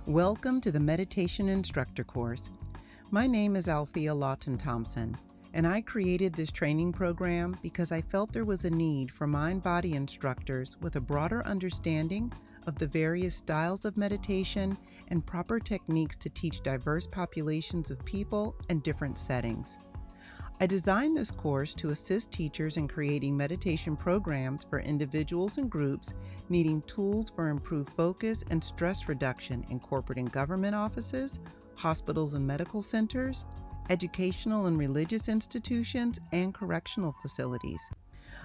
Welcome to the Meditation Instructor course. My name is Althea Lawton-Thompson, and I created this training program because I felt there was a need for mind-body instructors with a broader understanding of the various styles of meditation and proper techniques to teach diverse populations of people in different settings. I designed this course to assist teachers in creating meditation programs for individuals and groups needing tools for improved focus and stress reduction in corporate and government offices, hospitals and medical centers, educational and religious institutions, and correctional facilities.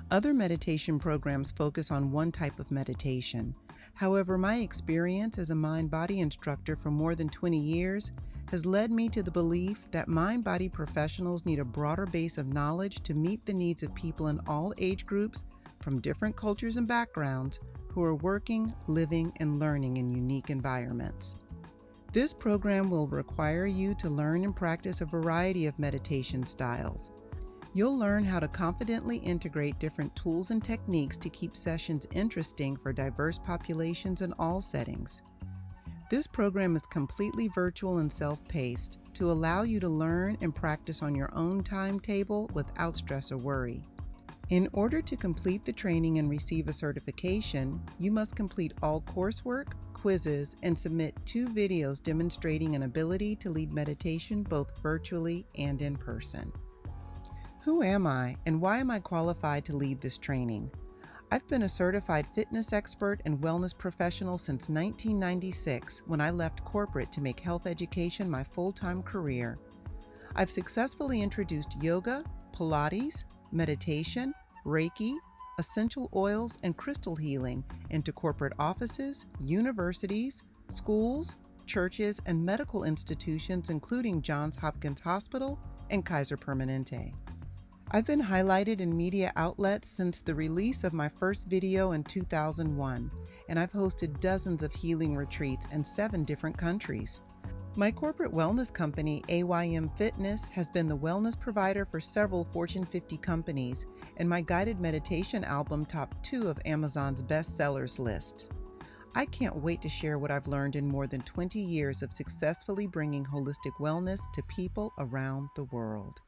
Other meditation programs focus on one type of meditation. However, my experience as a mind-body instructor for more than 20 years has led me to the belief that mind-body professionals need a broader base of knowledge to meet the needs of people in all age groups from different cultures and backgrounds who are working, living, and learning in unique environments. This program will require you to learn and practice a variety of meditation styles. You'll learn how to confidently integrate different tools and techniques to keep sessions interesting for diverse populations in all settings. This program is completely virtual and self-paced to allow you to learn and practice on your own timetable without stress or worry. In order to complete the training and receive a certification, you must complete all coursework, quizzes, and submit 2 videos demonstrating an ability to lead meditation both virtually and in person. Who am I, and why am I qualified to lead this training? I've been a certified fitness expert and wellness professional since 1996 when I left corporate to make health education my full-time career. I've successfully introduced yoga, Pilates, meditation, Reiki, essential oils, and crystal healing into corporate offices, universities, schools, churches, and medical institutions including Johns Hopkins Hospital and Kaiser Permanente. I've been highlighted in media outlets since the release of my first video in 2001, and I've hosted dozens of healing retreats in 7 different countries. My corporate wellness company, AYM Fitness, has been the wellness provider for several Fortune 50 companies, and my guided meditation album topped 2 of Amazon's bestsellers list. I can't wait to share what I've learned in more than 20 years of successfully bringing holistic wellness to people around the world.